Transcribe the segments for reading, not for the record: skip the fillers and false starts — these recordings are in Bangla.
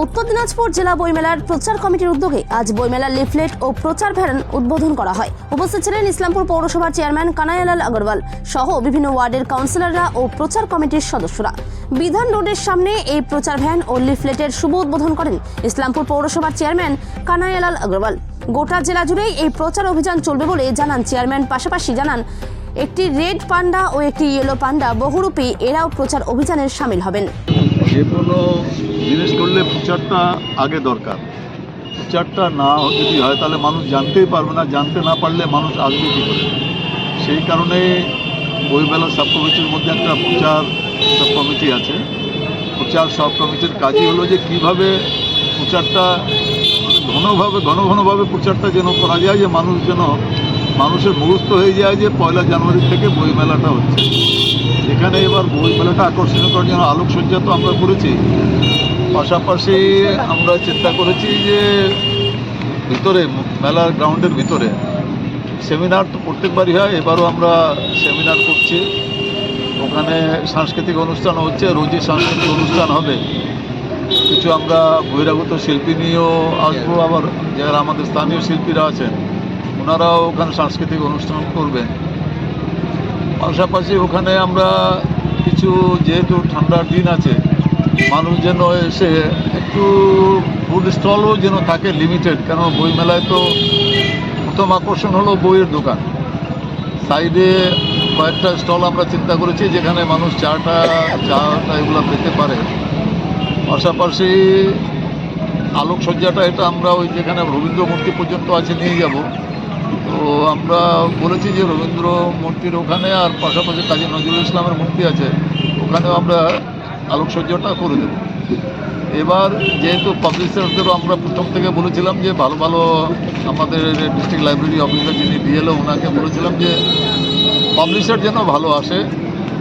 উত্তর দিনাজপুর জেলা বইমেলার প্রচার কমিটির উদ্যোগে আজ বইমেলার লিফলেট ও প্রচার ভ্যান উদ্বোধন করা হয়। উপস্থিত ছিলেন ইসলামপুর পৌরসভার চেয়ারম্যান কানাইয়ালাল আগরওয়াল সহ বিভিন্ন ওয়ার্ডের কাউন্সিলররা ও প্রচার কমিটির সদস্যরা। বিধান রোডের সামনে এই প্রচার ভ্যান ও লিফলেটের শুভ উদ্বোধন করেন ইসলামপুর পৌরসভার চেয়ারম্যান কানাইয়ালাল আগরওয়াল। গোটা জেলা জুড়েই এই প্রচার অভিযান চলবে বলে জানান চেয়ারম্যান। পাশাপাশি জানান একটি রেড পান্ডা ও একটি ইয়েলো পান্ডা বহুরূপী এরাও প্রচার অভিযানের সামিল হবেন। যে কোনো জিনিস করলে প্রচারটা আগে দরকার। প্রচারটা না যদি হয় তাহলে মানুষ জানতেই পারবে না, জানতে না পারলে মানুষ আসবে কী করে। সেই কারণে বইমেলা সাব কমিটির মধ্যে একটা প্রচার সাব কমিটি আছে। প্রচার সাব কমিটির কাজই হলো যে কীভাবে প্রচারটা ঘনভাবে প্রচারটা যেন করা যায়, যে মানুষ যেন মানুষের মুখস্থ হয়ে যায় যে 1 জানুয়ারি থেকে বইমেলাটা হচ্ছে। এখানে এবার বইমেলাটা আকর্ষণীয় করার জন্য আলোকসজ্জা তো আমরা করেছি, পাশাপাশি আমরা চিন্তা করেছি যে ভিতরে মেলার গ্রাউন্ডের ভিতরে সেমিনার তো প্রত্যেকবারই হয়, এবারও আমরা সেমিনার করছি। ওখানে সাংস্কৃতিক অনুষ্ঠান হচ্ছে, রোজই সাংস্কৃতিক অনুষ্ঠান হবে। কিছু আমরা বহিরাগত শিল্পী নিয়েও আসবো, আবার যারা আমাদের স্থানীয় শিল্পীরা আছেন ওনারাও ওখানে সাংস্কৃতিক অনুষ্ঠান করবেন। পাশাপাশি ওখানে আমরা কিছু, যেহেতু ঠান্ডার দিন আছে, মানুষ যেন এসে একটু ফুড স্টলও যেন থাকে লিমিটেড, কেন বইমেলায় তো প্রথম আকর্ষণ হলো বইয়ের দোকান। সাইডে কয়েকটা স্টল আমরা চিন্তা করেছি যেখানে মানুষ চাটা এগুলো পেতে পারে। পাশাপাশি আলোকসজ্জাটা এটা আমরা ওই যেখানে রবীন্দ্র মূর্তি পর্যন্ত আছে নিয়ে যাব। তো আমরা বলেছি যে রবীন্দ্র মূর্তির ওখানে আর পাশাপাশি কাজী নজরুল ইসলামের মূর্তি আছে, ওখানেও আমরা আলোকসজ্জাটা করে দেব। এবার যেহেতু পাবলিশারদেরও আমরা প্রথম থেকে বলেছিলাম যে ভালো ভালো, আমাদের ডিস্ট্রিক্ট লাইব্রেরি অফিসার যিনি ডিএলও ওনাকে বলেছিলাম যে পাবলিশার যেন ভালো আসে।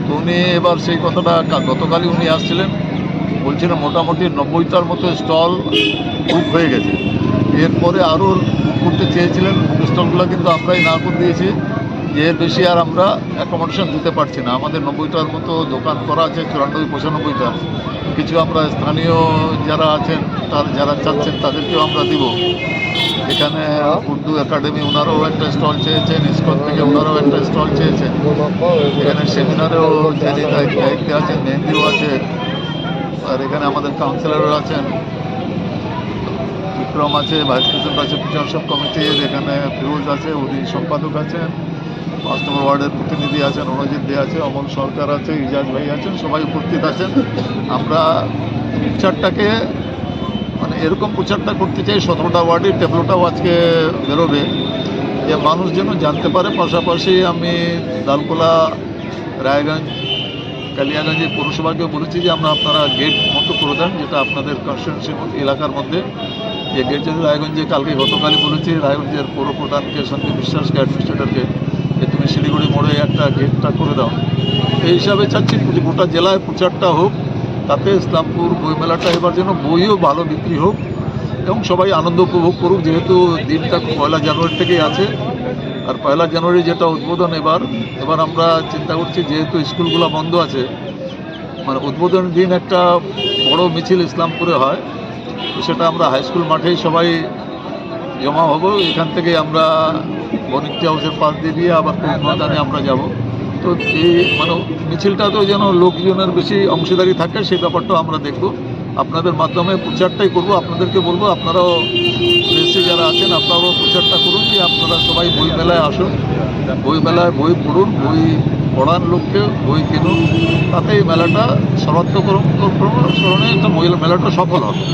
তো উনি এবার সেই কথাটা গতকালই উনি আসছিলেন, বলছিলেন মোটামুটি 90টার মতো স্টল বুক হয়ে গেছে। এরপরে আরও বুক করতে চেয়েছিলেন স্টলগুলো, কিন্তু আমরাই না করে দিয়েছি যে এর বেশি আর আমরা অ্যাকোমোডেশন দিতে পারছি না। আমাদের 90টার মতো দোকান করা আছে, 94-95টা। কিছু আমরা স্থানীয় যারা আছেন যারা চাচ্ছেন তাদেরকেও আমরা দিব। এখানে উর্দু একাডেমি ওনারাও একটা স্টল চেয়েছেন, ইস্কন থেকে ওনারাও একটা স্টল চেয়েছেন। এখানে সেমিনারেও যিনি দায়িত্বে আছেন, মেহেন্দিও আছে। আর এখানে আমাদের কাউন্সিলররা আছেন, বিক্রম আছে, ভাইস প্রেসিডেন্ট আছে প্রচার সব কমিটির, এখানে ফিরোজ আছে, উনি সম্পাদক আছেন, 5 নম্বর ওয়ার্ডের প্রতিনিধি আছেন, অনজিৎ দে আছে, অমল সরকার আছে, ইজাজ ভাই আছেন, সবাই উপস্থিত আছেন। আমরা প্রচারটাকে মানে এরকম প্রচারটা করতে চাই, 17টা ওয়ার্ডের ট্যাবলোটাও আজকে বেরোবে, যে মানুষ যেন জানতে পারে। পাশাপাশি আমি দালকোলা, রায়গঞ্জ, কালিয়াগঞ্জে পৌরসভাকেও বলেছি যে আপনারা গেট মতো করে দেন, যেটা আপনাদের কনস্টিটিউয়েন্সির এলাকার মধ্যে যে গেট, যদি রায়গঞ্জে গতকালই বলেছি রায়গঞ্জের পৌরপ্রধানকে, শান্তি বিশ্বাসকে, অ্যাডমিনিস্ট্রেটরকে, যে তুমি শিলিগুড়ি মোড়ে একটা গেটটা করে দাও। এই হিসাবে চাচ্ছি গোটা জেলায় প্রচারটা হোক, তাতে ইসলামপুর বইমেলাটা এবার যেন বইও ভালো বিক্রি হোক এবং সবাই আনন্দ উপভোগ করুক। যেহেতু দিনটা 1 জানুয়ারি থেকেই আছে, আর 1 জানুয়ারি যেটা উদ্বোধন, এবার আমরা চিন্তা করছি যেহেতু স্কুলগুলো বন্ধ আছে, মানে উদ্বোধনের দিন একটা বড় মিছিল ইসলামপুরে হয়, তো সেটা আমরা হাই স্কুল মাঠেই সবাই জমা হব। এখান থেকে আমরা বনিকটি হাউসের পাশ দিয়ে আবার ময়দানে আমরা যাব। তো এই মানে মিছিলটাতেও যেন লোকজনের বেশি অংশীদারি থাকে, সেই ব্যাপারটাও আমরা দেখব। আপনাদের মাধ্যমে প্রচারটাই করব, আপনাদেরকে বলবো আপনারাও প্রেসে যারা আছেন আপনারাও প্রচারটা করুন যে আপনারা সবাই বইমেলায় আসুন, বইমেলায় বই পড়ুন, বই পড়ার লোককে বই কিনুন, তাতে এই মেলাটা সমাপ্তকরণে একটা মেলাটা সফল হবে।